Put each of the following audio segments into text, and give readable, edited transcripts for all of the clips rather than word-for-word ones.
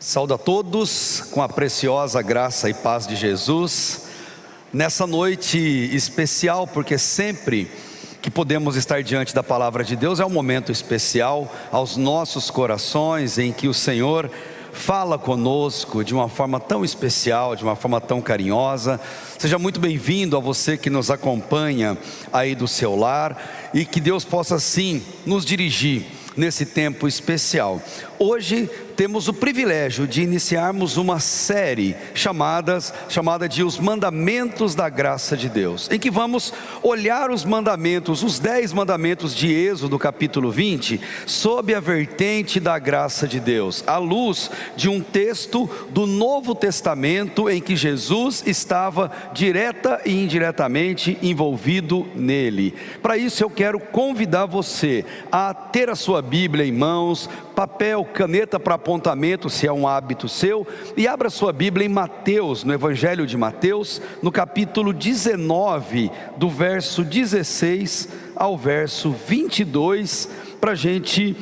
Saúdo a todos com a preciosa graça e paz de Jesus, nessa noite especial, porque sempre que podemos estar diante da palavra de Deus é um momento especial aos nossos corações, em que o Senhor fala conosco de uma forma tão especial, de uma forma tão carinhosa. Seja muito bem-vindo a você que nos acompanha aí do seu lar, e que Deus possa sim nos dirigir nesse tempo especial. Hoje temos o privilégio de iniciarmos uma série chamada de Os Mandamentos da Graça de Deus, em que vamos olhar os mandamentos, os 10 mandamentos de Êxodo capítulo 20, sob a vertente da graça de Deus, à luz de um texto do Novo Testamento em que Jesus estava direta e indiretamente envolvido nele. Para isso eu quero convidar você a ter a sua Bíblia em mãos, papel, caneta para apontamento, se é um hábito seu, e abra sua Bíblia em Mateus, no Evangelho de Mateus, no capítulo 19, do verso 16 ao verso 22, para a gente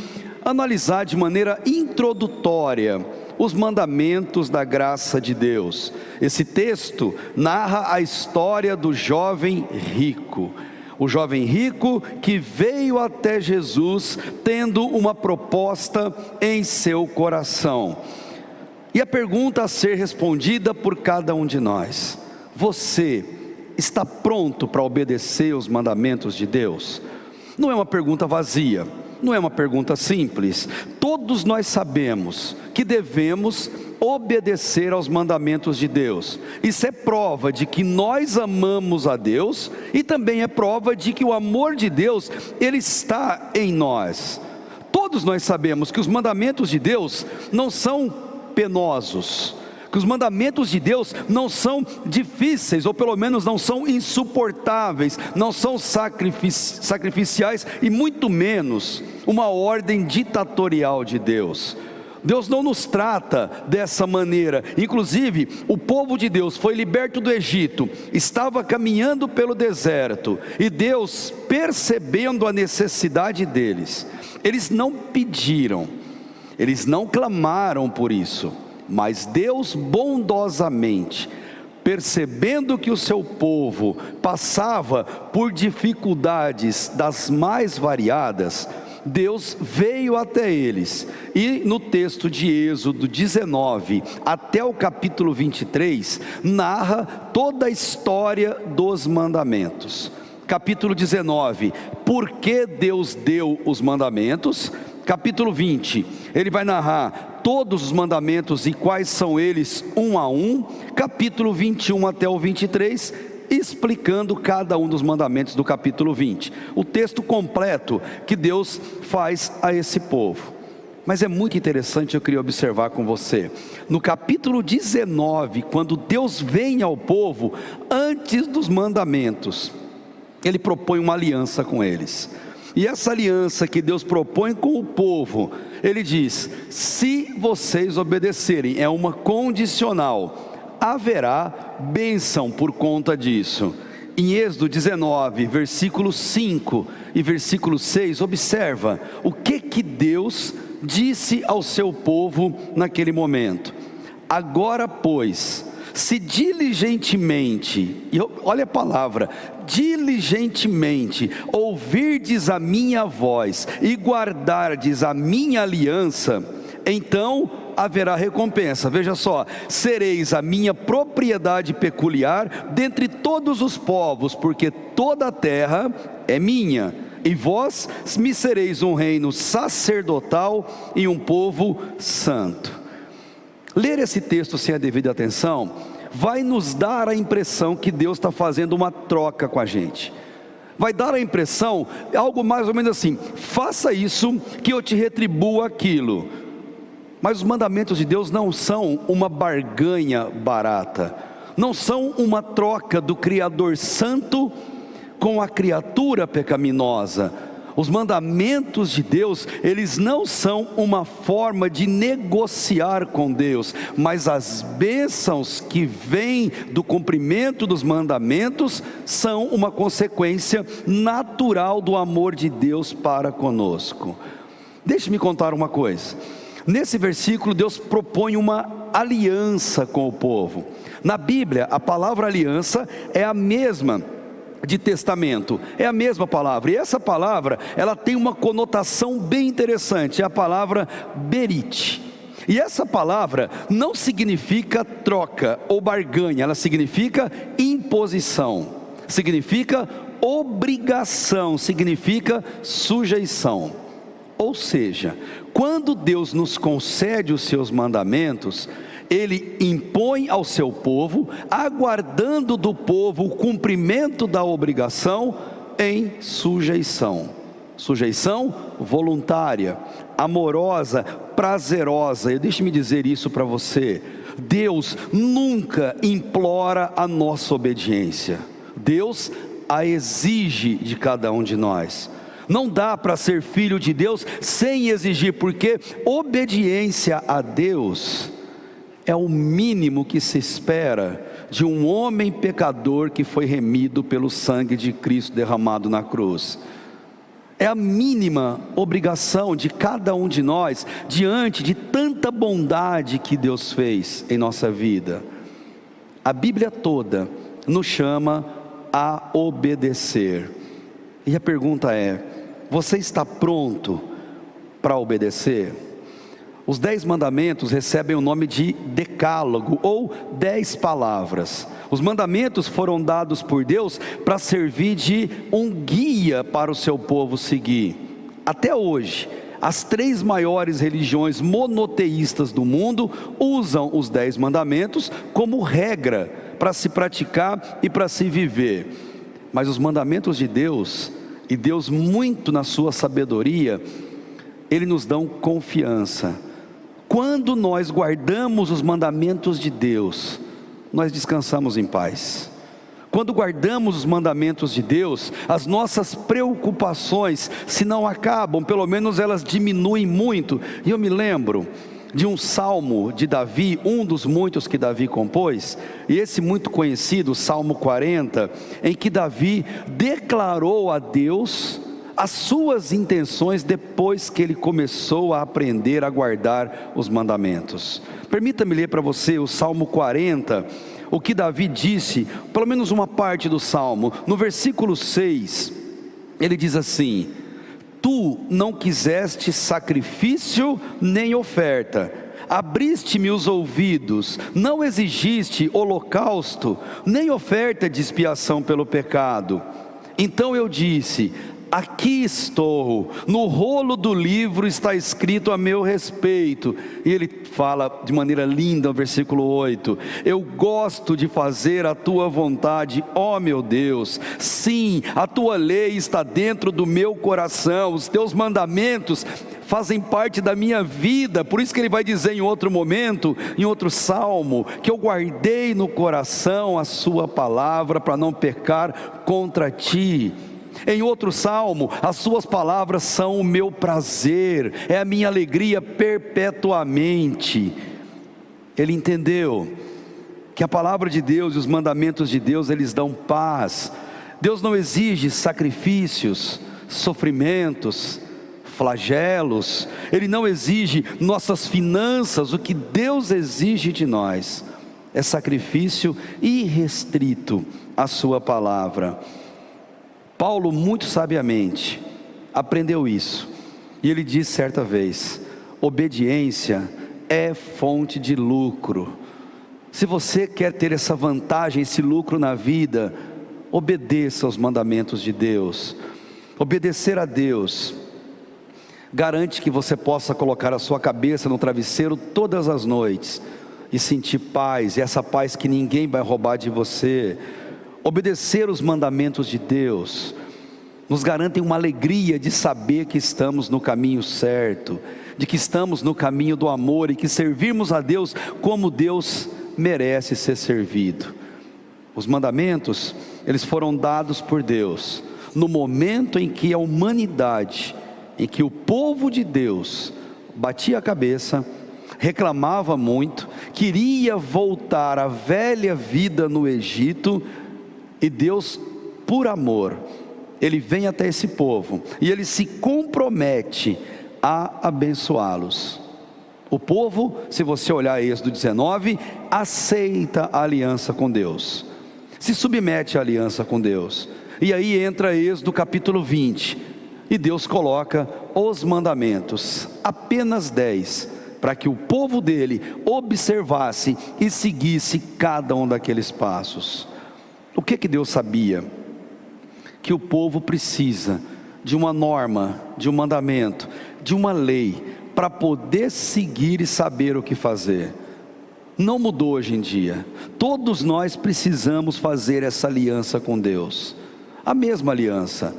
analisar de maneira introdutória os mandamentos da graça de Deus. Esse texto narra a história do jovem rico. O jovem rico que veio até Jesus tendo uma proposta em seu coração. E a pergunta a ser respondida por cada um de nós: você está pronto para obedecer os mandamentos de Deus? Não é uma pergunta vazia, não é uma pergunta simples. Todos nós sabemos que devemos obedecer aos mandamentos de Deus. Isso é prova de que nós amamos a Deus, e também é prova de que o amor de Deus, ele está em nós. Todos nós sabemos que os mandamentos de Deus não são penosos, que os mandamentos de Deus não são difíceis, ou pelo menos não são insuportáveis, não são sacrificiais, e muito menos uma ordem ditatorial de Deus. Deus não nos trata dessa maneira. Inclusive, o povo de Deus foi liberto do Egito, estava caminhando pelo deserto, e Deus, percebendo a necessidade deles, eles não pediram, eles não clamaram por isso, mas Deus bondosamente, percebendo que o seu povo passava por dificuldades das mais variadas, Deus veio até eles, e no texto de Êxodo 19 até o capítulo 23, narra toda a história dos mandamentos. Capítulo 19, por que Deus deu os mandamentos. Capítulo 20, ele vai narrar todos os mandamentos e quais são eles, um a um. Capítulo 21 até o 23, explicando cada um dos mandamentos do capítulo 20, o texto completo que Deus faz a esse povo. Mas é muito interessante, eu queria observar com você, no capítulo 19, quando Deus vem ao povo, antes dos mandamentos, ele propõe uma aliança com eles. E essa aliança que Deus propõe com o povo, ele diz: se vocês obedecerem, é uma condicional, haverá bênção por conta disso. Em Êxodo 19, versículo 5 e versículo 6, observa o que Deus disse ao seu povo naquele momento. Agora, pois, se diligentemente, e olha a palavra, diligentemente, ouvirdes a minha voz e guardardes a minha aliança, então haverá recompensa. Veja só: sereis a minha propriedade peculiar dentre todos os povos, porque toda a terra é minha, e vós me sereis um reino sacerdotal e um povo santo. Ler esse texto sem a devida atenção vai nos dar a impressão que Deus está fazendo uma troca com a gente. Vai dar a impressão, algo mais ou menos assim: faça isso que eu te retribuo aquilo. Mas os mandamentos de Deus não são uma barganha barata, não são uma troca do Criador Santo com a criatura pecaminosa. Os mandamentos de Deus, eles não são uma forma de negociar com Deus, mas as bênçãos que vêm do cumprimento dos mandamentos são uma consequência natural do amor de Deus para conosco. Deixe-me contar uma coisa. Nesse versículo, Deus propõe uma aliança com o povo. Na Bíblia, a palavra aliança é a mesma de testamento, é a mesma palavra, e essa palavra, ela tem uma conotação bem interessante, é a palavra berit. E essa palavra não significa troca ou barganha, ela significa imposição, significa obrigação, significa sujeição. Ou seja, quando Deus nos concede os seus mandamentos, Ele impõe ao seu povo, aguardando do povo o cumprimento da obrigação em sujeição. Sujeição voluntária, amorosa, prazerosa. E deixe-me dizer isso para você: Deus nunca implora a nossa obediência, Deus a exige de cada um de nós. Não dá para ser filho de Deus sem exigir, porque obediência a Deus é o mínimo que se espera de um homem pecador que foi remido pelo sangue de Cristo derramado na cruz. É a mínima obrigação de cada um de nós, diante de tanta bondade que Deus fez em nossa vida. A Bíblia toda nos chama a obedecer. E a pergunta é: você está pronto para obedecer? Os 10 mandamentos recebem o nome de decálogo, ou 10 palavras. Os mandamentos foram dados por Deus para servir de um guia para o seu povo seguir. Até hoje, as 3 maiores religiões monoteístas do mundo usam os 10 mandamentos como regra para se praticar e para se viver. Mas os mandamentos de Deus, e Deus muito na sua sabedoria, Ele nos dá confiança. Quando nós guardamos os mandamentos de Deus, nós descansamos em paz. Quando guardamos os mandamentos de Deus, as nossas preocupações, se não acabam, pelo menos elas diminuem muito. E eu me lembro de um salmo de Davi, um dos muitos que Davi compôs, e esse muito conhecido, Salmo 40, em que Davi declarou a Deus as suas intenções depois que ele começou a aprender a guardar os mandamentos. Permita-me ler para você o Salmo 40, o que Davi disse, pelo menos uma parte do Salmo. No versículo 6, ele diz assim: Tu não quiseste sacrifício nem oferta, abriste-me os ouvidos, não exigiste holocausto, nem oferta de expiação pelo pecado. Então eu disse: aqui estou, no rolo do livro está escrito a meu respeito. E ele fala de maneira linda no versículo 8: eu gosto de fazer a tua vontade, ó meu Deus. Sim, a tua lei está dentro do meu coração, os teus mandamentos fazem parte da minha vida. Por isso que ele vai dizer em outro momento, em outro salmo, que eu guardei no coração a sua palavra para não pecar contra ti. Em outro salmo, as suas palavras são o meu prazer, é a minha alegria perpetuamente. Ele entendeu que a palavra de Deus e os mandamentos de Deus, eles dão paz. Deus não exige sacrifícios, sofrimentos, flagelos. Ele não exige nossas finanças. O que Deus exige de nós é sacrifício irrestrito à sua palavra. Paulo muito sabiamente aprendeu isso, e ele disse certa vez: obediência é fonte de lucro. Se você quer ter essa vantagem, esse lucro na vida, obedeça aos mandamentos de Deus. Obedecer a Deus garante que você possa colocar a sua cabeça no travesseiro todas as noites e sentir paz, e essa paz que ninguém vai roubar de você. Obedecer os mandamentos de Deus nos garantem uma alegria de saber que estamos no caminho certo, de que estamos no caminho do amor, e que servimos a Deus como Deus merece ser servido. Os mandamentos, eles foram dados por Deus no momento em que a humanidade, em que o povo de Deus batia a cabeça, reclamava muito, queria voltar à velha vida no Egito. E Deus, por amor, Ele vem até esse povo, e Ele se compromete a abençoá-los. O povo, se você olhar Êxodo 19, aceita a aliança com Deus, se submete à aliança com Deus. E aí entra Êxodo capítulo 20, e Deus coloca os mandamentos, apenas 10, para que o povo dele observasse e seguisse cada um daqueles passos. O que Deus sabia? Que o povo precisa de uma norma, de um mandamento, de uma lei, para poder seguir e saber o que fazer. Não mudou hoje em dia. Todos nós precisamos fazer essa aliança com Deus, a mesma aliança,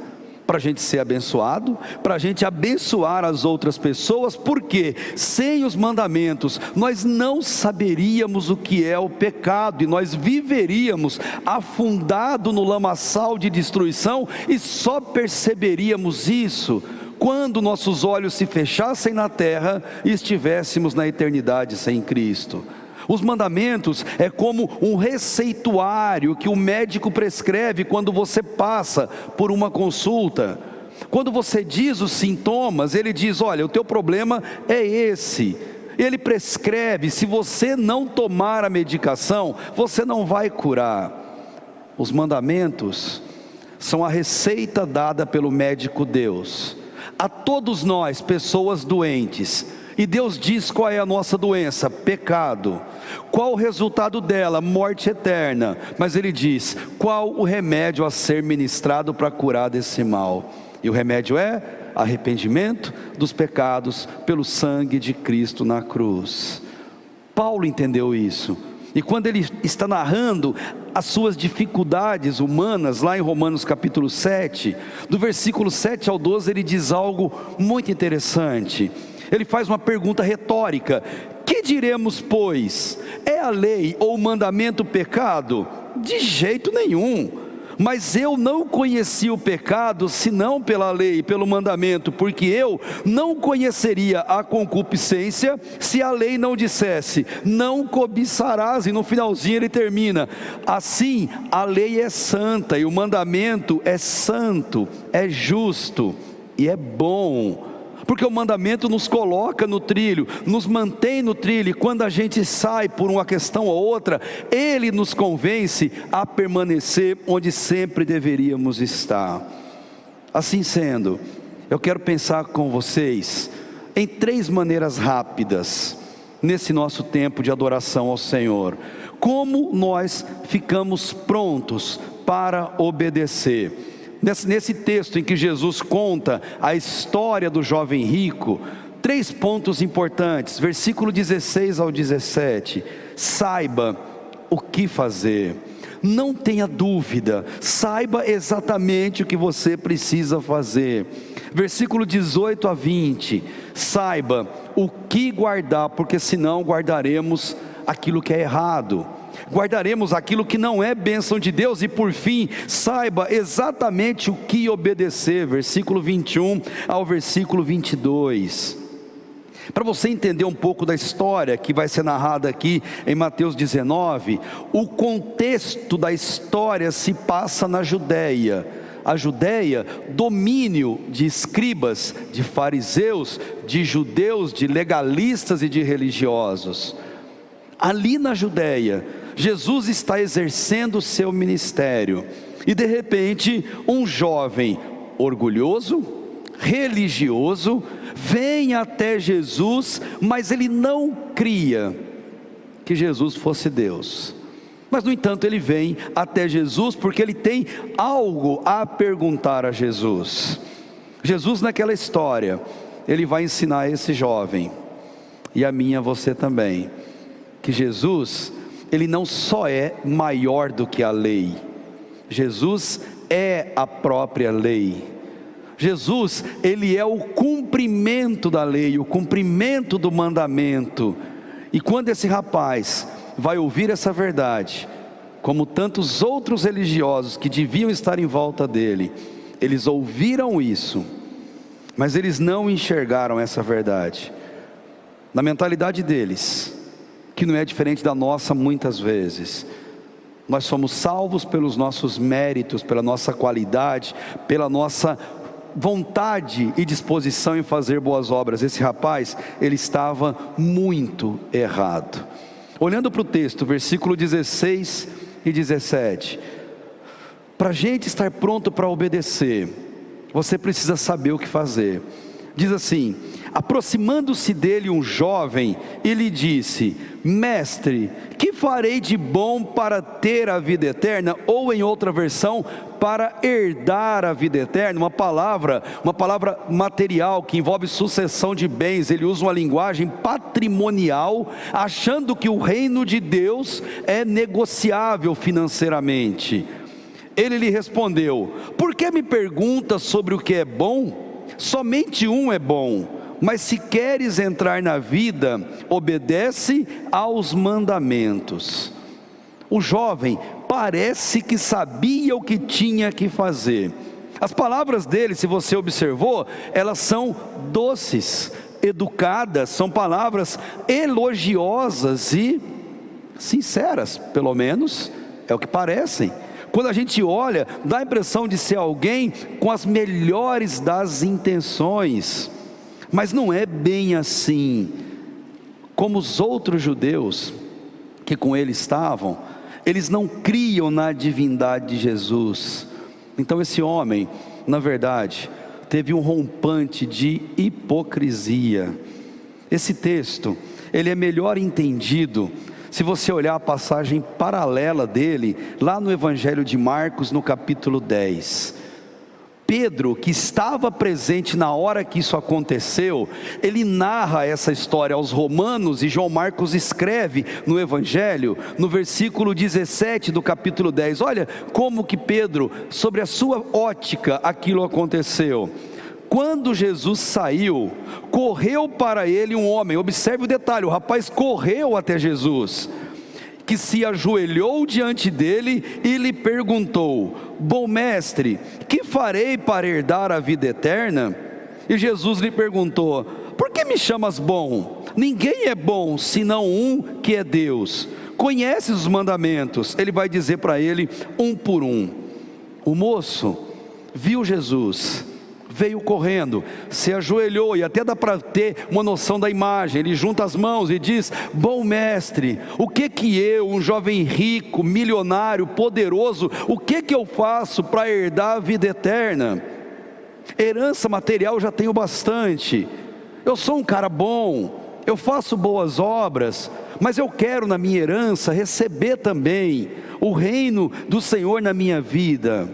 para a gente ser abençoado, para a gente abençoar as outras pessoas, porque sem os mandamentos nós não saberíamos o que é o pecado, e nós viveríamos afundado no lamaçal de destruição, e só perceberíamos isso quando nossos olhos se fechassem na terra e estivéssemos na eternidade sem Cristo. Os mandamentos é como um receituário que o médico prescreve quando você passa por uma consulta. Quando você diz os sintomas, ele diz: olha, o teu problema é esse. Ele prescreve, se você não tomar a medicação, você não vai curar. Os mandamentos são a receita dada pelo médico Deus a todos nós, pessoas doentes, e Deus diz qual é a nossa doença: pecado. Qual o resultado dela? Morte eterna. Mas Ele diz qual o remédio a ser ministrado para curar desse mal, e o remédio é arrependimento dos pecados pelo sangue de Cristo na cruz. Paulo entendeu isso, e quando ele está narrando as suas dificuldades humanas, lá em Romanos capítulo 7, do versículo 7 ao 12, ele diz algo muito interessante. Ele faz uma pergunta retórica: que diremos, pois? É a lei ou o mandamento pecado? De jeito nenhum. Mas eu não conheci o pecado senão pela lei, pelo mandamento, porque eu não conheceria a concupiscência se a lei não dissesse: não cobiçarás. E no finalzinho ele termina assim: a lei é santa e o mandamento é santo, é justo e é bom. Porque o mandamento nos coloca no trilho, nos mantém no trilho, e quando a gente sai por uma questão ou outra, ele nos convence a permanecer onde sempre deveríamos estar. Assim sendo, eu quero pensar com vocês em 3 maneiras rápidas, nesse nosso tempo de adoração ao Senhor, como nós ficamos prontos para obedecer. Nesse texto em que Jesus conta a história do jovem rico, 3 pontos importantes, versículo 16 ao 17, saiba o que fazer, não tenha dúvida, saiba exatamente o que você precisa fazer. Versículo 18 a 20, saiba o que guardar, porque senão guardaremos aquilo que é errado, guardaremos aquilo que não é bênção de Deus. E por fim, saiba exatamente o que obedecer, versículo 21 ao versículo 22. Para você entender um pouco da história que vai ser narrada aqui em Mateus 19, o contexto da história se passa na Judéia. A Judéia, domínio de escribas, de fariseus, de judeus, de legalistas e de religiosos. Ali na Judéia, Jesus está exercendo o seu ministério, e de repente um jovem orgulhoso, religioso, vem até Jesus, mas ele não cria que Jesus fosse Deus. Mas no entanto ele vem até Jesus porque ele tem algo a perguntar a Jesus. Jesus, naquela história, ele vai ensinar a esse jovem, e a mim e a você também, que Jesus, ele não só é maior do que a lei, Jesus é a própria lei. Jesus, ele é o cumprimento da lei, o cumprimento do mandamento. E quando esse rapaz vai ouvir essa verdade, como tantos outros religiosos que deviam estar em volta dele, eles ouviram isso, mas eles não enxergaram essa verdade. Na mentalidade deles, que não é diferente da nossa muitas vezes, nós somos salvos pelos nossos méritos, pela nossa qualidade, pela nossa vontade e disposição em fazer boas obras. Esse rapaz, ele estava muito errado. Olhando para o texto, versículo 16 e 17, para a gente estar pronto para obedecer, você precisa saber o que fazer. Diz assim: aproximando-se dele um jovem, e lhe disse: mestre, que farei de bom para ter a vida eterna? Ou em outra versão, para herdar a vida eterna. Uma palavra material que envolve sucessão de bens. Ele usa uma linguagem patrimonial, achando que o reino de Deus é negociável financeiramente. Ele lhe respondeu: por que me perguntas sobre o que é bom? Somente um é bom, mas se queres entrar na vida, obedece aos mandamentos. O jovem parece que sabia o que tinha que fazer. As palavras dele, se você observou, elas são doces, educadas, são palavras elogiosas e sinceras, pelo menos é o que parecem. Quando a gente olha, dá a impressão de ser alguém com as melhores das intenções, mas não é bem assim. Como os outros judeus que com ele estavam, eles não criam na divindade de Jesus. Então esse homem, na verdade, teve um rompante de hipocrisia. Esse texto, ele é melhor entendido se você olhar a passagem paralela dele, lá no Evangelho de Marcos, no capítulo 10. Pedro, que estava presente na hora que isso aconteceu, ele narra essa história aos romanos, e João Marcos escreve no Evangelho, no versículo 17 do capítulo 10. Olha como que Pedro, sobre a sua ótica, aquilo aconteceu. Quando Jesus saiu, correu para ele um homem. Observe o detalhe, o rapaz correu até Jesus, que se ajoelhou diante dele e lhe perguntou: bom mestre, que farei para herdar a vida eterna? E Jesus lhe perguntou: por que me chamas bom? Ninguém é bom, senão um, que é Deus. Conheces os mandamentos? Ele vai dizer para ele um por um. O moço viu Jesus, veio correndo, se ajoelhou, e até dá para ter uma noção da imagem. Ele junta as mãos e diz: bom mestre, o que eu, um jovem rico, milionário, poderoso, o que eu faço para herdar a vida eterna? Herança material eu já tenho bastante, eu sou um cara bom, eu faço boas obras, mas eu quero na minha herança receber também o reino do Senhor na minha vida.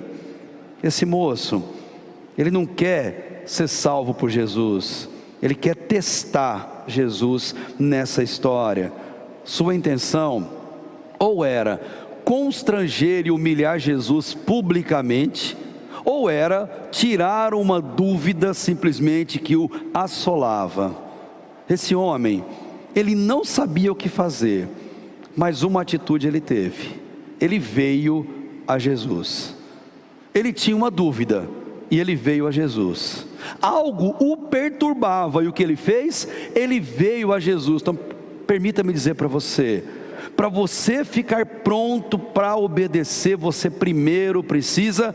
Esse moço, ele não quer ser salvo por Jesus, ele quer testar Jesus nessa história. Sua intenção ou era constranger e humilhar Jesus publicamente, ou era tirar uma dúvida simplesmente que o assolava. Esse homem, ele não sabia o que fazer, mas uma atitude ele teve. Ele veio a Jesus. Ele tinha uma dúvida e ele veio a Jesus. Algo o perturbava, e o que ele fez? Ele veio a Jesus. Então permita-me dizer para você ficar pronto para obedecer, você primeiro precisa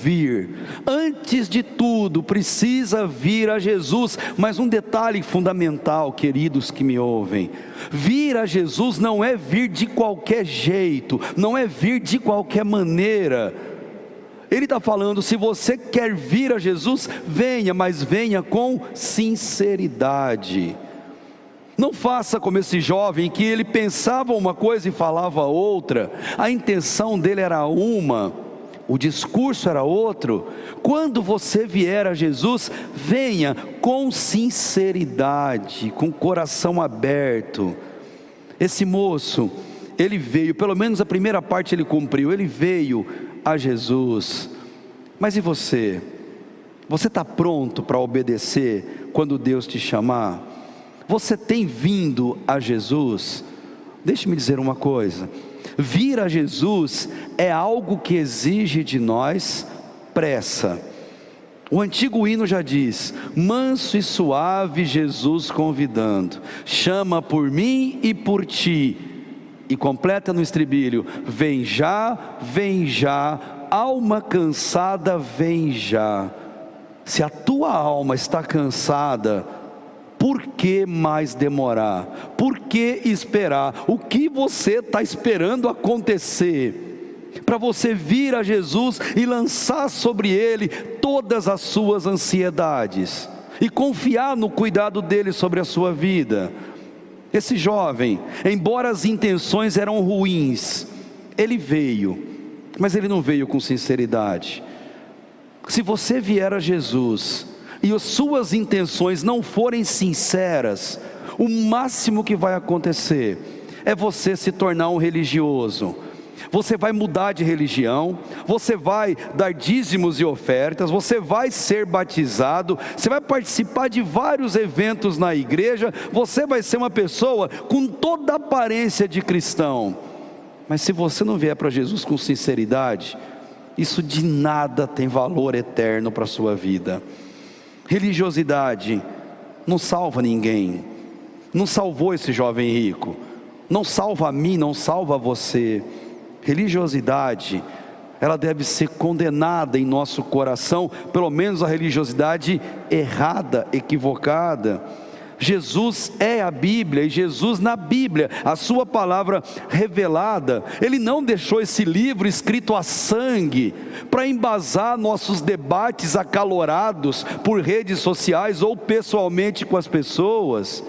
vir. Antes de tudo, precisa vir a Jesus. Mas um detalhe fundamental, queridos que me ouvem: vir a Jesus não é vir de qualquer jeito, não é vir de qualquer maneira. Ele está falando: se você quer vir a Jesus, venha, mas venha com sinceridade. Não faça como esse jovem, que ele pensava uma coisa e falava outra. A intenção dele era uma, o discurso era outro. Quando você vier a Jesus, venha com sinceridade, com o coração aberto. Esse moço, ele veio, pelo menos a primeira parte ele cumpriu, ele veio a Jesus. Mas e você? Você está pronto para obedecer quando Deus te chamar? Você tem vindo a Jesus? Deixe-me dizer uma coisa: vir a Jesus é algo que exige de nós pressa. O antigo hino já diz: manso e suave Jesus convidando, chama por mim e por ti. E completa no estribilho: vem já, alma cansada, vem já. Se a tua alma está cansada, por que mais demorar? Por que esperar? O que você está esperando acontecer para você vir a Jesus e lançar sobre Ele todas as suas ansiedades e confiar no cuidado dEle sobre a sua vida? Esse jovem, embora as intenções eram ruins, ele veio, mas ele não veio com sinceridade. Se você vier a Jesus e as suas intenções não forem sinceras, o máximo que vai acontecer é você se tornar um religioso. Você vai mudar de religião, você vai dar dízimos e ofertas, você vai ser batizado, você vai participar de vários eventos na igreja, você vai ser uma pessoa com toda a aparência de cristão. Mas se você não vier para Jesus com sinceridade, isso de nada tem valor eterno para a sua vida. Religiosidade não salva ninguém, não salvou esse jovem rico, não salva a mim, não salva você. Religiosidade, ela deve ser condenada em nosso coração, pelo menos a religiosidade errada, equivocada. Jesus é a Bíblia, e Jesus na Bíblia, a sua palavra revelada, Ele não deixou esse livro escrito a sangue, para embasar nossos debates acalorados por redes sociais ou pessoalmente com as pessoas.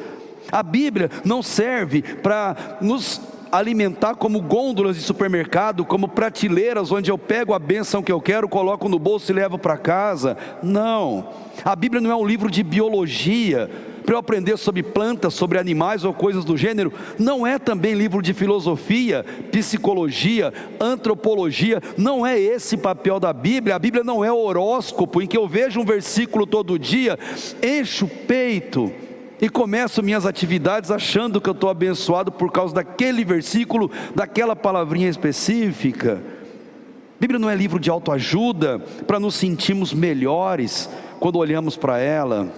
A Bíblia não serve para nos alimentar como gôndolas de supermercado, como prateleiras onde eu pego a bênção que eu quero, coloco no bolso e levo para casa. Não, a Bíblia não é um livro de biologia, para eu aprender sobre plantas, sobre animais ou coisas do gênero. Não é também livro de filosofia, psicologia, antropologia. Não é esse papel da Bíblia. A Bíblia não é horóscopo, em que eu vejo um versículo todo dia, encho o peito e começo minhas atividades achando que eu estou abençoado por causa daquele versículo, daquela palavrinha específica. A Bíblia não é livro de autoajuda, para nos sentirmos melhores quando olhamos para ela.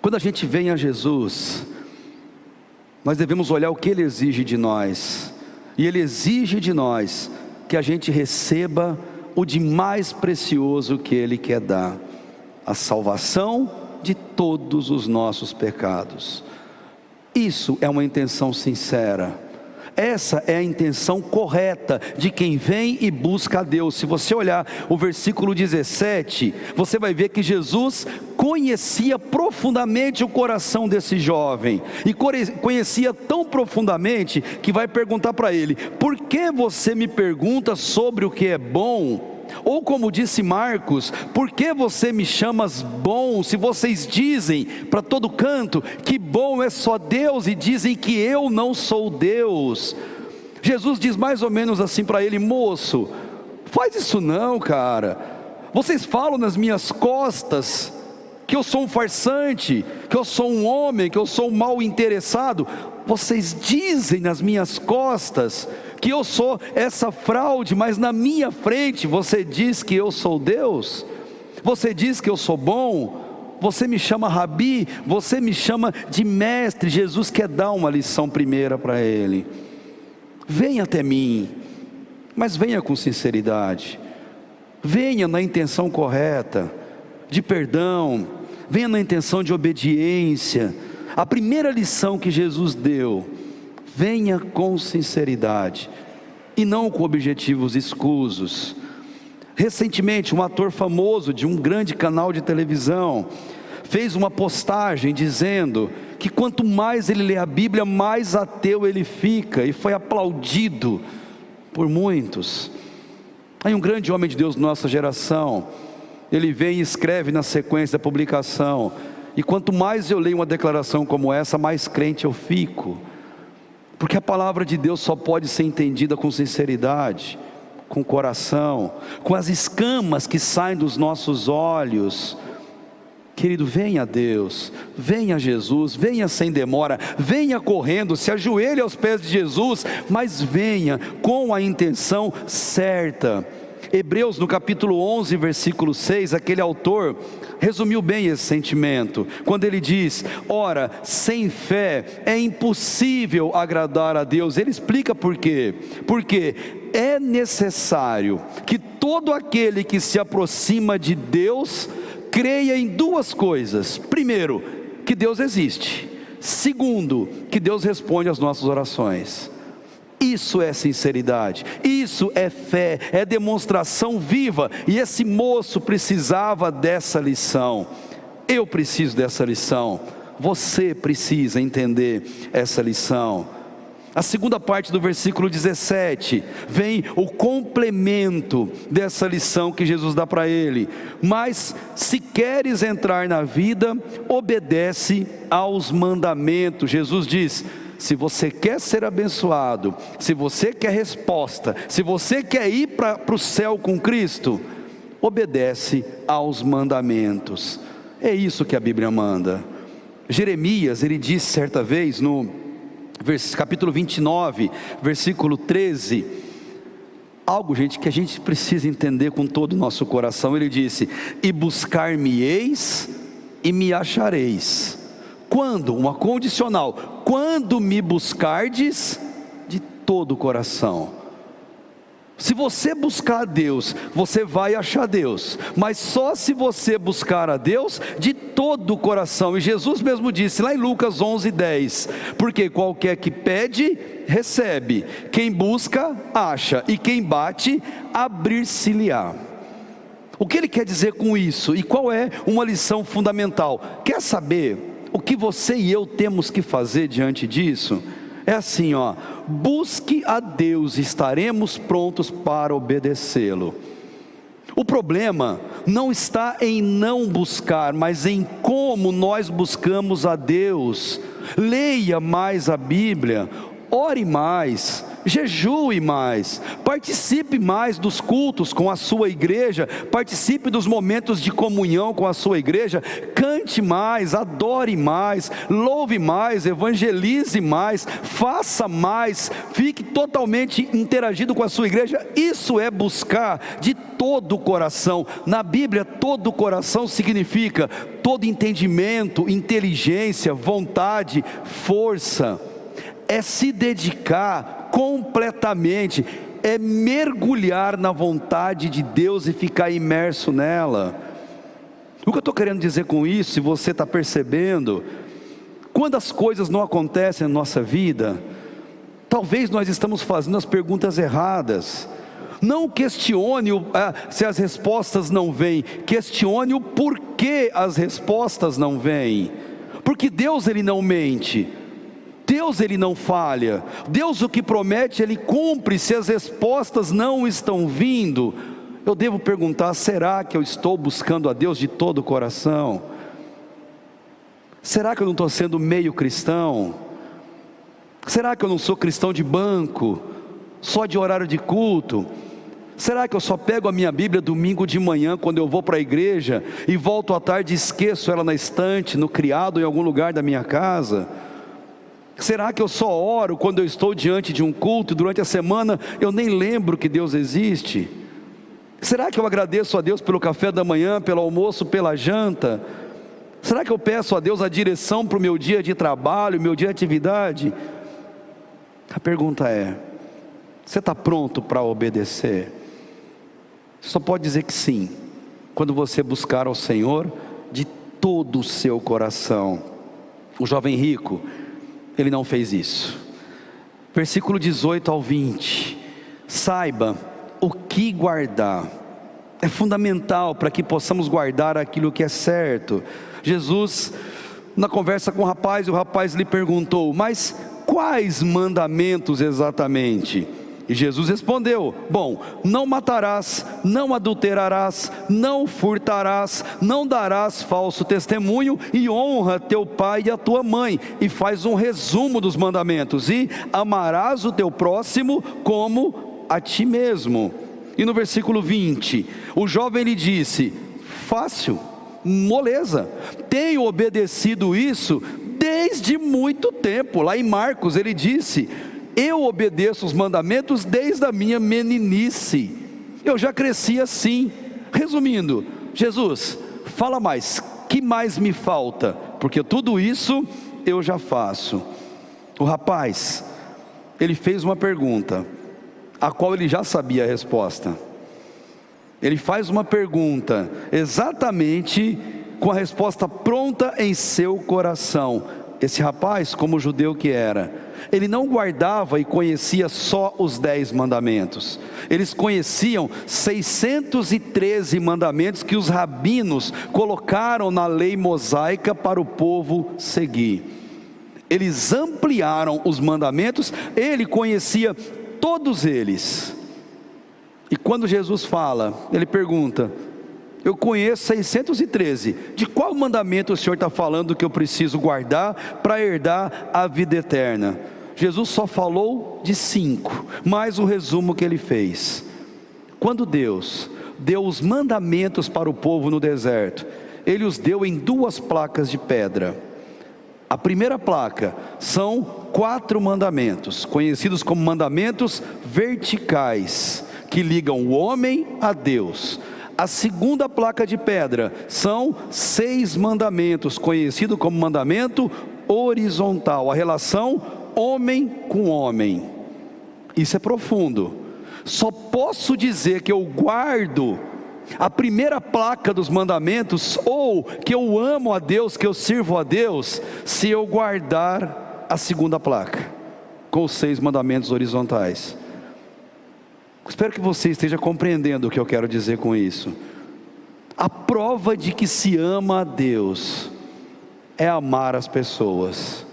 Quando a gente vem a Jesus, nós devemos olhar o que Ele exige de nós, e Ele exige de nós que a gente receba o de mais precioso que Ele quer dar: a salvação de todos os nossos pecados. Isso é uma intenção sincera. Essa é a intenção correta de quem vem e busca a Deus. Se você olhar o versículo 17, você vai ver que Jesus conhecia profundamente o coração desse jovem, e conhecia tão profundamente que vai perguntar para ele: por que você me pergunta sobre o que é bom? Ou como disse Marcos: por que você me chamas bom, se vocês dizem para todo canto que bom é só Deus, e dizem que eu não sou Deus? Jesus diz mais ou menos assim para ele: moço, faz isso não, cara. Vocês falam nas minhas costas que eu sou um farsante, que eu sou um homem, que eu sou um mal interessado. Vocês dizem nas minhas costas que eu sou essa fraude, mas na minha frente você diz que eu sou Deus. Você diz que eu sou bom, você me chama Rabi, você me chama de mestre. Jesus quer dar uma lição primeira para ele: venha até mim, mas venha com sinceridade, venha na intenção correta, de perdão, venha na intenção de obediência. A primeira lição que Jesus deu: venha com sinceridade, e não com objetivos escusos. Recentemente, um ator famoso de um grande canal de televisão fez uma postagem dizendo que quanto mais ele lê a Bíblia, mais ateu ele fica, e foi aplaudido por muitos. Aí um grande homem de Deus da nossa geração, ele vem e escreve na sequência da publicação: e quanto mais eu leio uma declaração como essa, mais crente eu fico. Porque a palavra de Deus só pode ser entendida com sinceridade, com coração, com as escamas que saem dos nossos olhos. Querido, venha a Deus, venha a Jesus, venha sem demora, venha correndo, se ajoelhe aos pés de Jesus, mas venha com a intenção certa. Hebreus no capítulo 11, versículo 6, aquele autor resumiu bem esse sentimento, quando ele diz: ora, sem fé é impossível agradar a Deus. Ele explica por quê. Porque é necessário que todo aquele que se aproxima de Deus creia em duas coisas: primeiro, que Deus existe; segundo, que Deus responde às nossas orações. Isso é sinceridade, isso é fé, é demonstração viva. E esse moço precisava dessa lição. Eu preciso dessa lição. Você precisa entender essa lição. A segunda parte do versículo 17, vem o complemento dessa lição que Jesus dá para ele. Mas se queres entrar na vida, obedece aos mandamentos. Jesus diz: se você quer ser abençoado, se você quer resposta, se você quer ir para o céu com Cristo, obedece aos mandamentos. É isso que a Bíblia manda. Jeremias, ele disse certa vez no capítulo 29, versículo 13, algo, gente, que a gente precisa entender com todo o nosso coração. Ele disse: e buscar-me-eis e me achareis. Quando? Uma condicional: quando me buscardes de todo o coração. Se você buscar a Deus, você vai achar Deus, mas só se você buscar a Deus de todo o coração. E Jesus mesmo disse lá em Lucas 11:10, porque qualquer que pede, recebe; quem busca, acha; e quem bate, abrir-se-lhe-á. O que ele quer dizer com isso? E qual é uma lição fundamental? Quer saber o que você e eu temos que fazer diante disso? É assim, ó: busque a Deus, estaremos prontos para obedecê-lo. O problema não está em não buscar, mas em como nós buscamos a Deus. Leia mais a Bíblia, ore mais, jejue mais, participe mais dos cultos com a sua igreja, participe dos momentos de comunhão com a sua igreja, cante mais, adore mais, louve mais, evangelize mais, faça mais, fique totalmente interagido com a sua igreja. Isso é buscar de todo o coração. Na Bíblia, todo o coração significa todo entendimento, inteligência, vontade, força. É se dedicar completamente, é mergulhar na vontade de Deus e ficar imerso nela. O que eu estou querendo dizer com isso, se você está percebendo, quando as coisas não acontecem na nossa vida, talvez nós estamos fazendo as perguntas erradas. Não questione se as respostas não vêm, questione o porquê as respostas não vêm. Porque Deus, ele não mente, Deus, ele não falha. Deus, o que promete, ele cumpre. Se as respostas não estão vindo, eu devo perguntar: será que eu estou buscando a Deus de todo o coração? Será que eu não estou sendo meio cristão? Será que eu não sou cristão de banco, só de horário de culto? Será que eu só pego a minha Bíblia domingo de manhã, quando eu vou para a igreja, e volto à tarde e esqueço ela na estante, no criado, em algum lugar da minha casa? Será que eu só oro quando eu estou diante de um culto, e durante a semana eu nem lembro que Deus existe? Será que eu agradeço a Deus pelo café da manhã, pelo almoço, pela janta? Será que eu peço a Deus a direção para o meu dia de trabalho, meu dia de atividade? A pergunta é: você está pronto para obedecer? Só pode dizer que sim, quando você buscar ao Senhor de todo o seu coração. O jovem rico, ele não fez isso. Versículo 18 ao 20, saiba o que guardar. É fundamental para que possamos guardar aquilo que é certo. Jesus, na conversa com o rapaz lhe perguntou: mas quais mandamentos exatamente? E Jesus respondeu: bom, não matarás, não adulterarás, não furtarás, não darás falso testemunho, e honra teu pai e a tua mãe. E faz um resumo dos mandamentos: e amarás o teu próximo como a ti mesmo. E no versículo 20, o jovem lhe disse: fácil, moleza, tenho obedecido isso desde muito tempo. Lá em Marcos ele disse: eu obedeço os mandamentos desde a minha meninice, eu já cresci assim. Resumindo, Jesus, fala mais, que mais me falta? Porque tudo isso eu já faço. O rapaz, ele fez uma pergunta, a qual ele já sabia a resposta. Ele faz uma pergunta, exatamente com a resposta pronta em seu coração. Esse rapaz, como judeu que era, ele não guardava e conhecia só os 10 mandamentos. Eles conheciam 613 mandamentos que os rabinos colocaram na lei mosaica para o povo seguir. Eles ampliaram os mandamentos, ele conhecia todos eles. E quando Jesus fala, ele pergunta: eu conheço 613, de qual mandamento o Senhor está falando que eu preciso guardar para herdar a vida eterna? Jesus só falou de 5, mais o resumo que ele fez. Quando Deus deu os mandamentos para o povo no deserto, ele os deu em 2 placas de pedra. A primeira placa são 4 mandamentos, conhecidos como mandamentos verticais, que ligam o homem a Deus. A segunda placa de pedra são 6 mandamentos, conhecido como mandamento horizontal, a relação homem com homem. Isso é profundo. Só posso dizer que eu guardo a primeira placa dos mandamentos, ou que eu amo a Deus, que eu sirvo a Deus, se eu guardar a segunda placa, com os 6 mandamentos horizontais. Espero que você esteja compreendendo o que eu quero dizer com isso. A prova de que se ama a Deus é amar as pessoas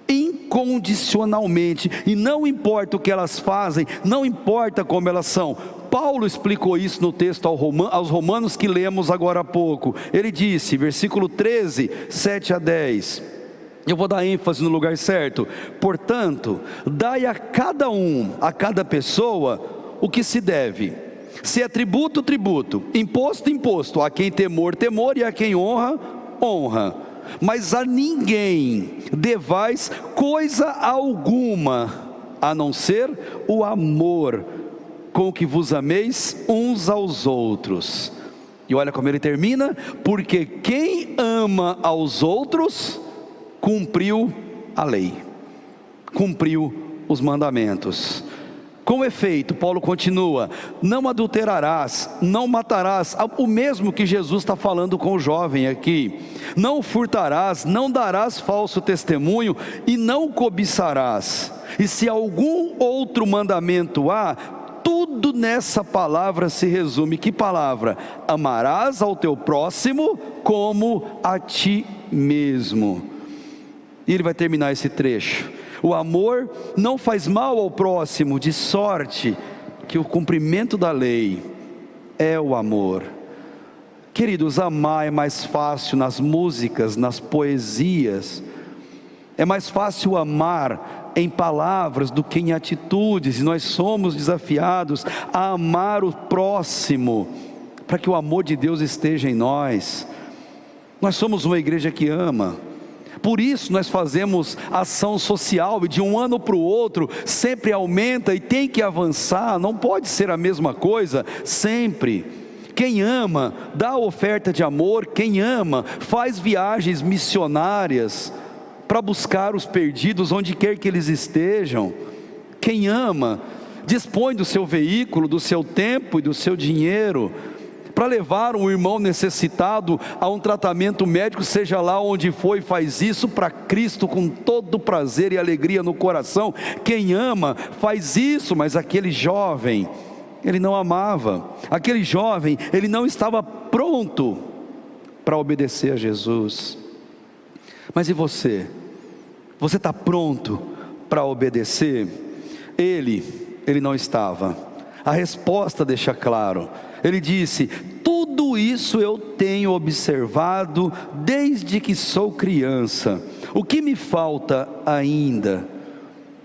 incondicionalmente, e não importa o que elas fazem, não importa como elas são. Paulo explicou isso no texto aos Romanos que lemos agora há pouco. Ele disse, versículo 13, 7 a 10, eu vou dar ênfase no lugar certo: portanto, dai a cada pessoa o que se deve. Se é tributo, tributo; imposto, imposto; a quem temor, temor; e a quem honra, honra. Mas a ninguém devais coisa alguma, a não ser o amor com que vos ameis uns aos outros. E olha como ele termina: porque quem ama aos outros, cumpriu a lei, cumpriu os mandamentos. Com efeito, Paulo continua: não adulterarás, não matarás, o mesmo que Jesus está falando com o jovem aqui. Não furtarás, não darás falso testemunho, e não cobiçarás. E se algum outro mandamento há, tudo nessa palavra se resume. Que palavra? Amarás ao teu próximo como a ti mesmo. E ele vai terminar esse trecho: o amor não faz mal ao próximo, de sorte que o cumprimento da lei é o amor. Queridos, amar é mais fácil nas músicas, nas poesias. É mais fácil amar em palavras do que em atitudes. E nós somos desafiados a amar o próximo, para que o amor de Deus esteja em nós. Nós somos uma igreja que ama. Por isso nós fazemos ação social, e de um ano para o outro sempre aumenta e tem que avançar. Não pode ser a mesma coisa sempre. Quem ama dá oferta de amor, quem ama faz viagens missionárias para buscar os perdidos onde quer que eles estejam. Quem ama dispõe do seu veículo, do seu tempo e do seu dinheiro para levar um irmão necessitado a um tratamento médico, seja lá onde for, e faz isso para Cristo com todo prazer e alegria no coração. Quem ama faz isso. Mas aquele jovem, ele não amava. Aquele jovem, ele não estava pronto para obedecer a Jesus. Mas e você? Você está pronto para obedecer? Ele não estava. A resposta deixa claro. Ele disse: tudo isso eu tenho observado desde que sou criança. O que me falta ainda?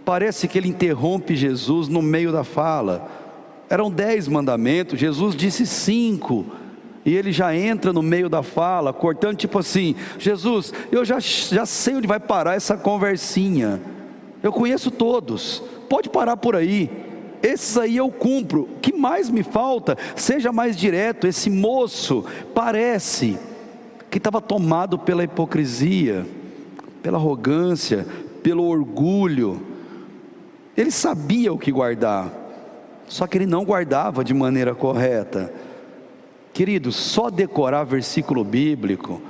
Parece que ele interrompe Jesus no meio da fala. Eram 10 mandamentos, Jesus disse 5. E ele já entra no meio da fala, cortando, tipo assim: Jesus, eu já sei onde vai parar essa conversinha. Eu conheço todos, pode parar por aí. Esses aí eu cumpro. O que mais me falta? Seja mais direto. Esse moço parece que estava tomado pela hipocrisia, pela arrogância, pelo orgulho. Ele sabia o que guardar, só que ele não guardava de maneira correta. Queridos, só decorar versículo bíblico,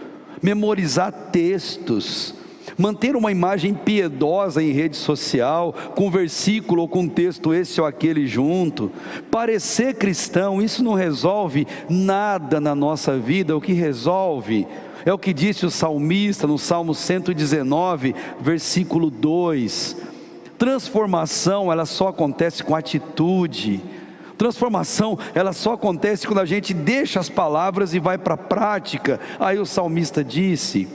memorizar textos, manter uma imagem piedosa em rede social, com versículo ou com texto esse ou aquele junto, parecer cristão, isso não resolve nada na nossa vida. O que resolve é o que disse o salmista no Salmo 119, versículo 2, transformação ela só acontece com atitude. Transformação, ela só acontece quando a gente deixa as palavras e vai para a prática. Aí o salmista disse: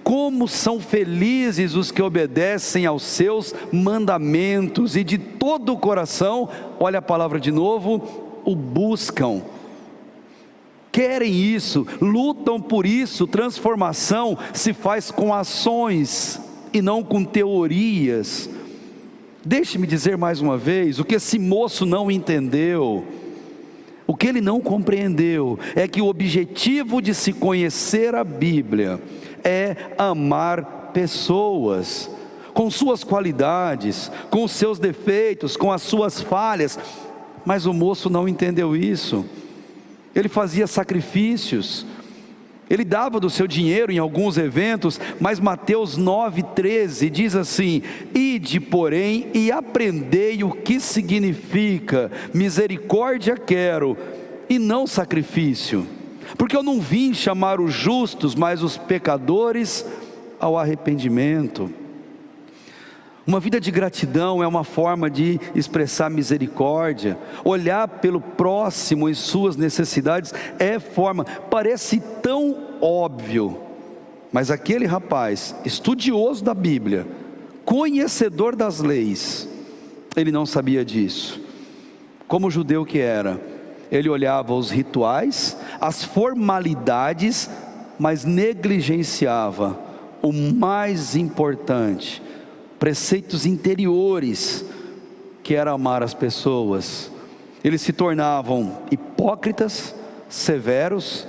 como são felizes os que obedecem aos seus mandamentos e de todo o coração, olha a palavra de novo, o buscam. Querem isso, lutam por isso. Transformação se faz com ações e não com teorias. Deixe-me dizer mais uma vez, o que esse moço não entendeu, o que ele não compreendeu, é que o objetivo de se conhecer a Bíblia é amar pessoas, com suas qualidades, com os seus defeitos, com as suas falhas. Mas o moço não entendeu isso. Ele fazia sacrifícios, ele dava do seu dinheiro em alguns eventos, mas Mateus 9,13 diz assim: ide porém e aprendei o que significa misericórdia quero e não sacrifício, porque eu não vim chamar os justos, mas os pecadores ao arrependimento. Uma vida de gratidão é uma forma de expressar misericórdia. Olhar pelo próximo e suas necessidades é forma, parece tão óbvio, mas aquele rapaz, estudioso da Bíblia, conhecedor das leis, ele não sabia disso. Como judeu que era, ele olhava os rituais, as formalidades, mas negligenciava o mais importante, preceitos interiores, que era amar as pessoas. Eles se tornavam hipócritas, severos,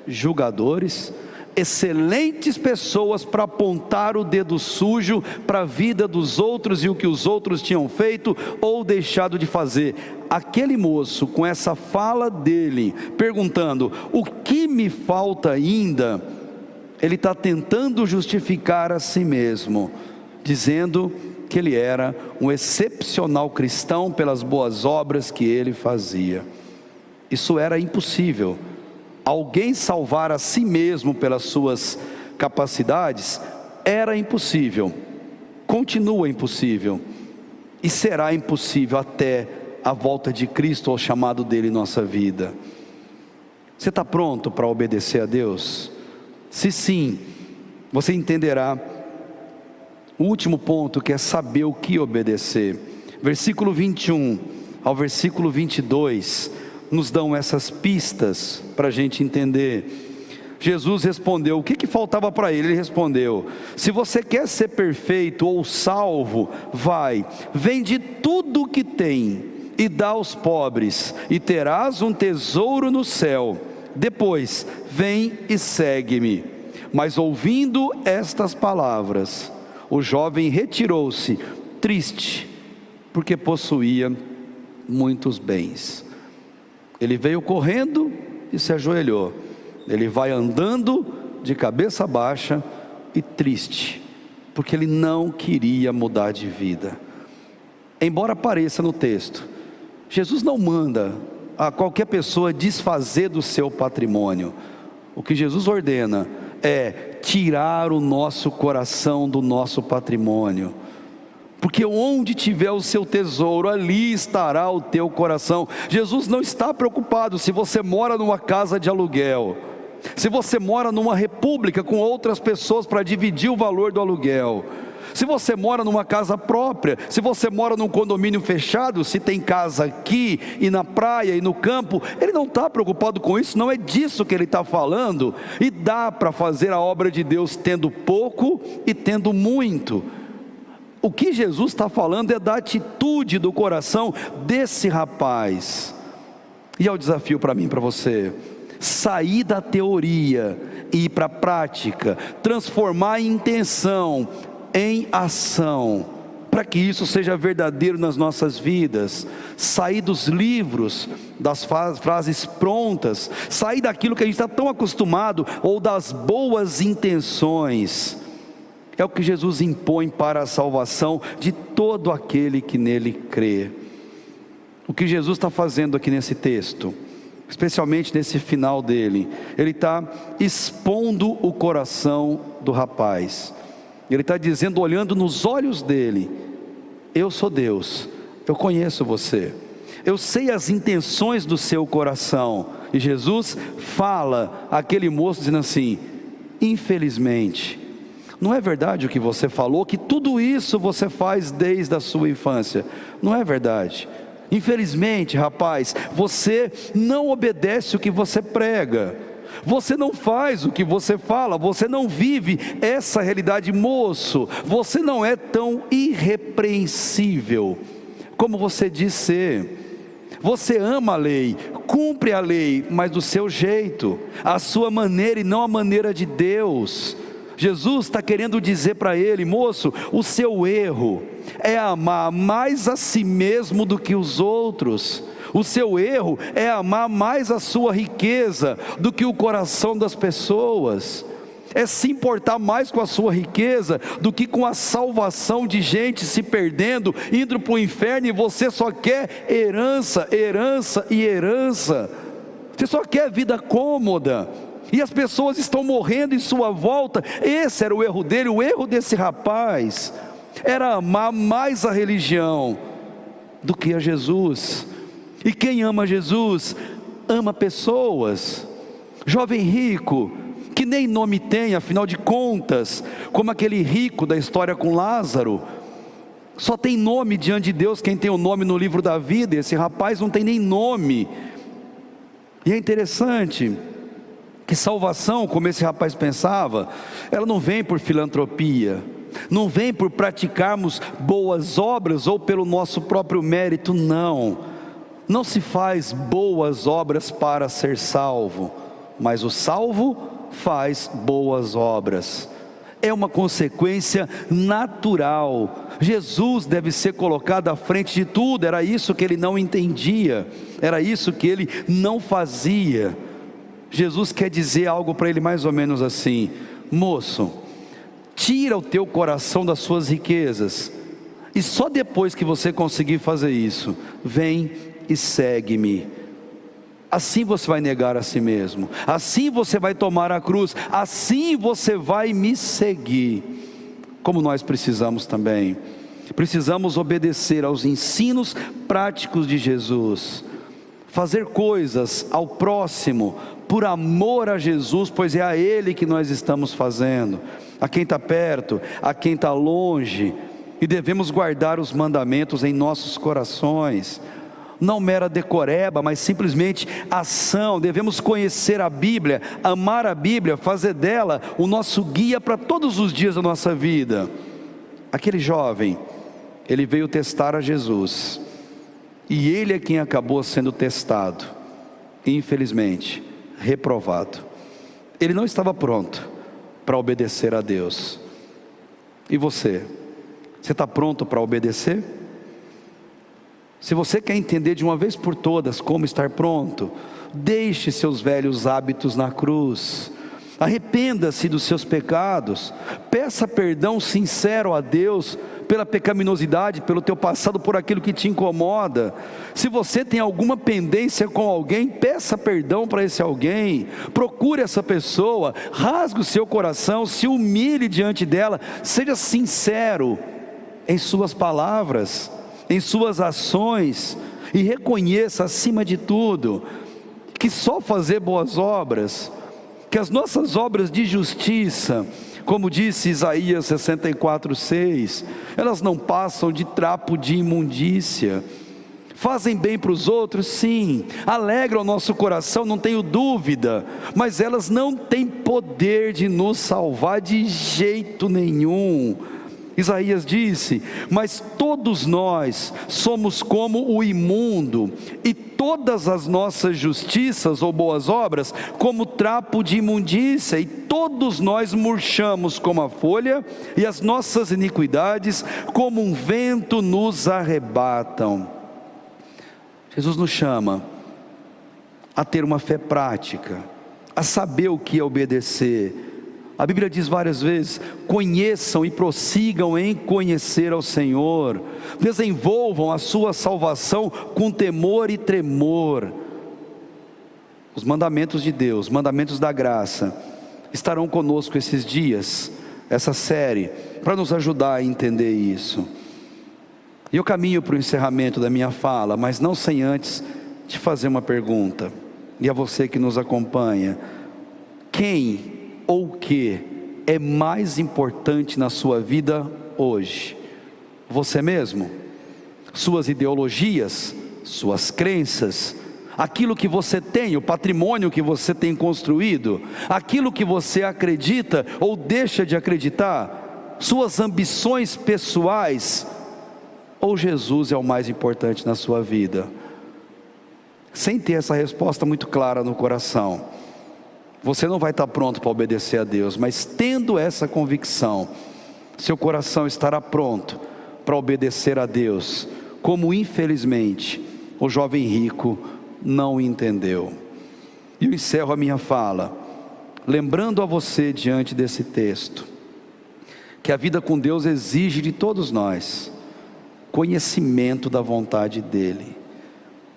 julgadores, excelentes pessoas para apontar o dedo sujo para a vida dos outros e o que os outros tinham feito ou deixado de fazer. Aquele moço, com essa fala dele, perguntando: o que me falta ainda? Ele está tentando justificar a si mesmo, dizendo que ele era um excepcional cristão pelas boas obras que ele fazia. Isso era impossível. Alguém salvar a si mesmo pelas suas capacidades era impossível, continua impossível e será impossível até a volta de Cristo, ao chamado dele em nossa vida. Você está pronto para obedecer a Deus? Se sim, você entenderá o último ponto, que é saber o que obedecer. Versículo 21 ao versículo 22 nos dão essas pistas para a gente entender. Jesus respondeu, o que faltava para ele? Ele respondeu: se você quer ser perfeito ou salvo, vai, vende tudo o que tem e dá aos pobres, e terás um tesouro no céu. Depois vem e segue-me. Mas ouvindo estas palavras, o jovem retirou-se, triste, porque possuía muitos bens. Ele veio correndo e se ajoelhou. Ele vai andando de cabeça baixa e triste, porque ele não queria mudar de vida. Embora apareça no texto, Jesus não manda a qualquer pessoa desfazer do seu patrimônio. O que Jesus ordena é tirar o nosso coração do nosso patrimônio, porque onde tiver o seu tesouro, ali estará o teu coração. Jesus não está preocupado se você mora numa casa de aluguel, se você mora numa república com outras pessoas para dividir o valor do aluguel, se você mora numa casa própria, se você mora num condomínio fechado, se tem casa aqui e na praia e no campo. Ele não está preocupado com isso, não é disso que ele está falando. E dá para fazer a obra de Deus tendo pouco e tendo muito. O que Jesus está falando é da atitude do coração desse rapaz. E é o desafio para mim e para você: sair da teoria e ir para a prática, transformar a intenção em ação, para que isso seja verdadeiro nas nossas vidas. Sair dos livros, das frases prontas, sair daquilo que a gente está tão acostumado, ou das boas intenções. É o que Jesus impõe para a salvação de todo aquele que nele crê. O que Jesus está fazendo aqui nesse texto, especialmente nesse final dele, ele está expondo o coração do rapaz. Ele está dizendo, olhando nos olhos dele: eu sou Deus, eu conheço você, eu sei as intenções do seu coração. E Jesus fala àquele moço dizendo assim: infelizmente, não é verdade o que você falou, que tudo isso você faz desde a sua infância? Não é verdade. Infelizmente, rapaz, você não obedece o que você prega, você não faz o que você fala, você não vive essa realidade. Moço, você não é tão irrepreensível como você diz ser. Você ama a lei, cumpre a lei, mas do seu jeito, a sua maneira e não a maneira de Deus. Jesus está querendo dizer para ele: moço, o seu erro é amar mais a si mesmo do que os outros. O seu erro é amar mais a sua riqueza do que o coração das pessoas. É se importar mais com a sua riqueza do que com a salvação de gente se perdendo, indo para o inferno, e você só quer herança, herança e herança. Você só quer vida cômoda, e as pessoas estão morrendo em sua volta. Esse era o erro dele. O erro desse rapaz era amar mais a religião do que a Jesus. E quem ama Jesus, ama pessoas. Jovem rico, que nem nome tem, afinal de contas, como aquele rico da história com Lázaro, só tem nome diante de Deus quem tem o nome no livro da vida. Esse rapaz não tem nem nome. E é interessante que salvação, como esse rapaz pensava, ela não vem por filantropia, não vem por praticarmos boas obras ou pelo nosso próprio mérito. Não se faz boas obras para ser salvo, mas o salvo faz boas obras. É uma consequência natural. Jesus deve ser colocado à frente de tudo. Era isso que ele não entendia, era isso que ele não fazia. Jesus quer dizer algo para ele mais ou menos assim: moço, tira o teu coração das suas riquezas, e só depois que você conseguir fazer isso, vem e segue-me. Assim você vai negar a si mesmo, assim você vai tomar a cruz, assim você vai me seguir. Como nós precisamos também, precisamos obedecer aos ensinos práticos de Jesus, fazer coisas ao próximo por amor a Jesus, pois é a Ele que nós estamos fazendo, a quem está perto, a quem está longe. E devemos guardar os mandamentos em nossos corações, não mera decoreba, mas simplesmente ação. Devemos conhecer a Bíblia, amar a Bíblia, fazer dela o nosso guia para todos os dias da nossa vida. Aquele jovem, ele veio testar a Jesus, e ele é quem acabou sendo testado, infelizmente, reprovado. Ele não estava pronto para obedecer a Deus. E você está pronto para obedecer? Se você quer entender de uma vez por todas como estar pronto, deixe seus velhos hábitos na cruz, arrependa-se dos seus pecados, peça perdão sincero a Deus pela pecaminosidade, pelo teu passado, por aquilo que te incomoda. Se você tem alguma pendência com alguém, peça perdão para esse alguém, procure essa pessoa, rasgue o seu coração, se humilhe diante dela, seja sincero em suas palavras, em suas ações, e reconheça acima de tudo que só fazer boas obras, que as nossas obras de justiça, como disse Isaías 64:6, elas não passam de trapo de imundícia. Fazem bem para os outros, sim, alegram o nosso coração, não tenho dúvida, mas elas não têm poder de nos salvar de jeito nenhum. Isaías disse: mas todos nós somos como o imundo, e todas as nossas justiças ou boas obras como trapo de imundícia, e todos nós murchamos como a folha, e as nossas iniquidades como um vento nos arrebatam. Jesus nos chama a ter uma fé prática, a saber o que é obedecer. A Bíblia diz várias vezes: conheçam e prossigam em conhecer ao Senhor, desenvolvam a sua salvação com temor e tremor. Os mandamentos de Deus, mandamentos da graça, estarão conosco esses dias, essa série, para nos ajudar a entender isso. E eu caminho para o encerramento da minha fala, mas não sem antes te fazer uma pergunta, e a você que nos acompanha: quem ou o que é mais importante na sua vida hoje? Você mesmo? Suas ideologias? Suas crenças? Aquilo que você tem, o patrimônio que você tem construído? Aquilo que você acredita ou deixa de acreditar? Suas ambições pessoais? Ou Jesus é o mais importante na sua vida? Sem ter essa resposta muito clara no coração, você não vai estar pronto para obedecer a Deus. Mas tendo essa convicção, seu coração estará pronto para obedecer a Deus, como infelizmente o jovem rico não entendeu. E eu encerro a minha fala lembrando a você, diante desse texto, que a vida com Deus exige de todos nós conhecimento da vontade dEle,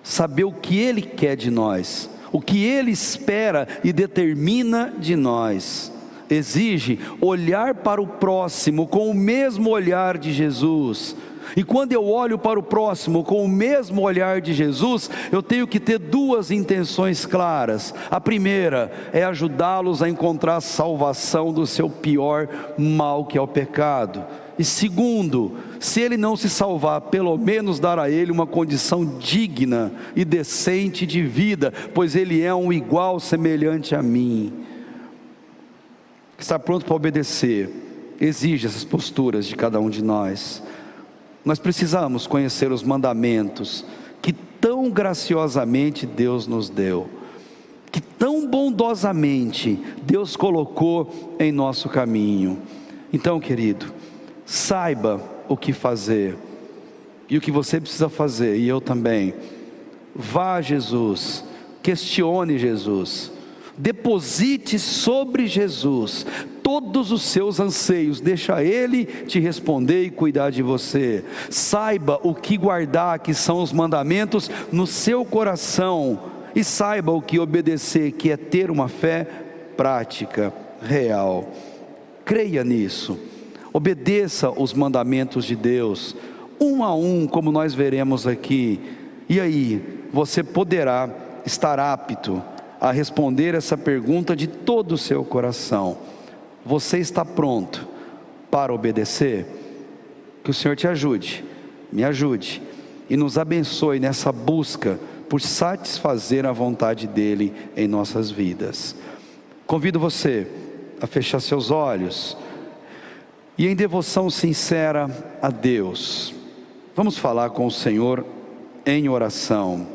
saber o que Ele quer de nós, o que Ele espera e determina de nós. Exige olhar para o próximo com o mesmo olhar de Jesus. E quando eu olho para o próximo com o mesmo olhar de Jesus, eu tenho que ter duas intenções claras. A primeira é ajudá-los a encontrar a salvação do seu pior mal, que é o pecado. E segundo, se ele não se salvar, pelo menos dar a ele uma condição digna e decente de vida, pois ele é um igual semelhante a mim. Estar pronto para obedecer exige essas posturas de cada um de nós. Nós precisamos conhecer os mandamentos que tão graciosamente Deus nos deu, que tão bondosamente Deus colocou em nosso caminho. Então, querido, saiba o que fazer e o que você precisa fazer, e eu também. Vá a Jesus, questione Jesus, deposite sobre Jesus todos os seus anseios, deixa Ele te responder e cuidar de você. Saiba o que guardar, que são os mandamentos, no seu coração, e saiba o que obedecer, que é ter uma fé prática, real. Creia nisso, obedeça os mandamentos de Deus, um a um, como nós veremos aqui, e aí você poderá estar apto a responder essa pergunta de todo o seu coração: você está pronto para obedecer? Que o Senhor te ajude, me ajude e nos abençoe nessa busca por satisfazer a vontade dEle em nossas vidas. Convido você a fechar seus olhos e, em devoção sincera a Deus, vamos falar com o Senhor em oração.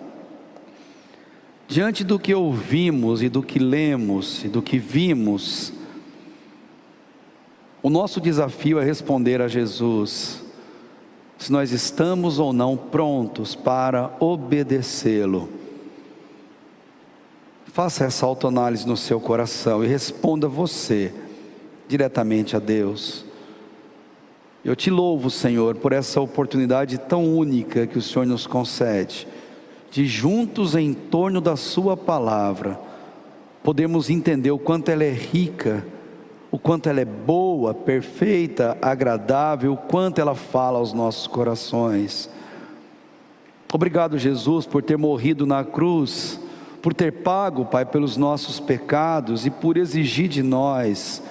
Diante do que ouvimos e do que lemos e do que vimos, o nosso desafio é responder a Jesus, se nós estamos ou não prontos para obedecê-lo. Faça essa autoanálise no seu coração e responda você diretamente a Deus. Eu te louvo, Senhor, por essa oportunidade tão única que o Senhor nos concede, de juntos em torno da sua palavra, podemos entender o quanto ela é rica, o quanto ela é boa, perfeita, agradável, o quanto ela fala aos nossos corações. Obrigado, Jesus, por ter morrido na cruz, por ter pago, Pai, pelos nossos pecados e por exigir de nós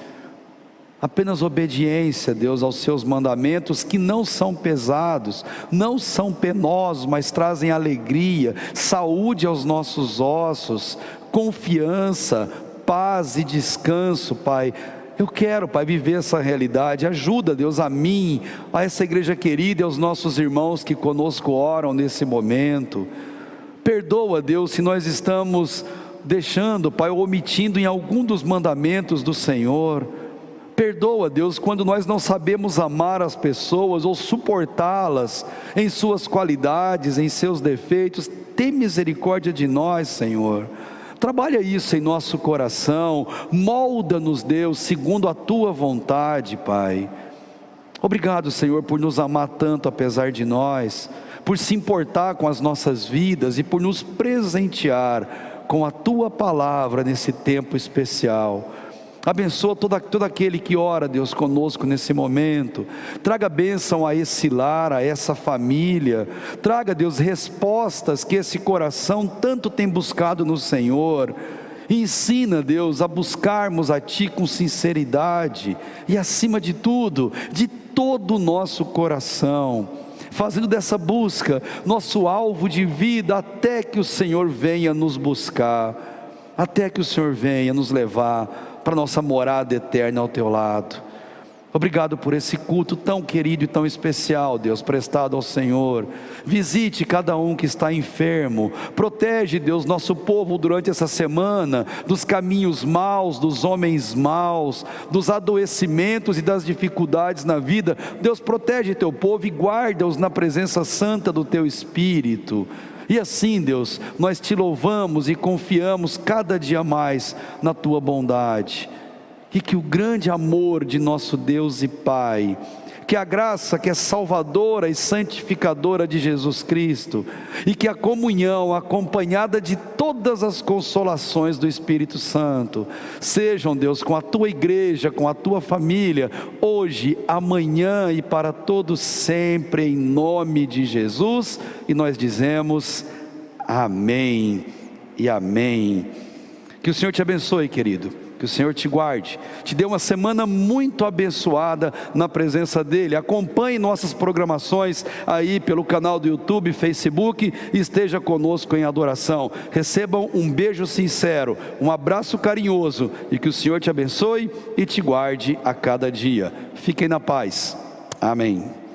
apenas obediência, Deus, aos seus mandamentos, que não são pesados, não são penosos, mas trazem alegria, saúde aos nossos ossos, confiança, paz e descanso, Pai. Eu quero, Pai, viver essa realidade. Ajuda, Deus, a mim, a essa igreja querida e aos nossos irmãos que conosco oram nesse momento. Perdoa, Deus, se nós estamos deixando, Pai, ou omitindo em algum dos mandamentos do Senhor. Perdoa, Deus, quando nós não sabemos amar as pessoas ou suportá-las em suas qualidades, em seus defeitos. Tem misericórdia de nós, Senhor. Trabalha isso em nosso coração, molda-nos, Deus, segundo a Tua vontade, Pai. Obrigado, Senhor, por nos amar tanto apesar de nós, por se importar com as nossas vidas e por nos presentear com a Tua palavra nesse tempo especial. Abençoa todo aquele que ora, Deus, conosco nesse momento. Traga bênção a esse lar, a essa família. Traga, Deus, respostas que esse coração tanto tem buscado no Senhor. Ensina, Deus, a buscarmos a Ti com sinceridade e, acima de tudo, de todo o nosso coração, fazendo dessa busca nosso alvo de vida, até que o Senhor venha nos buscar, até que o Senhor venha nos levar para nossa morada eterna ao Teu lado. Obrigado por esse culto tão querido e tão especial, Deus, prestado ao Senhor. Visite cada um que está enfermo. Protege, Deus, nosso povo durante essa semana dos caminhos maus, dos homens maus, dos adoecimentos e das dificuldades na vida. Deus, protege Teu povo e guarda-os na presença santa do Teu Espírito. E assim, Deus, nós Te louvamos e confiamos cada dia mais na Tua bondade. E que o grande amor de nosso Deus e Pai, que a graça que é salvadora e santificadora de Jesus Cristo, e que a comunhão acompanhada de todas as consolações do Espírito Santo, sejam, Deus, com a Tua igreja, com a Tua família, hoje, amanhã e para todos sempre, em nome de Jesus. E nós dizemos amém e amém. Que o Senhor te abençoe, querido. Que o Senhor te guarde, te dê uma semana muito abençoada na presença dEle. Acompanhe nossas programações aí pelo canal do YouTube, Facebook, e esteja conosco em adoração. Recebam um beijo sincero, um abraço carinhoso, e que o Senhor te abençoe e te guarde a cada dia. Fiquem na paz. Amém.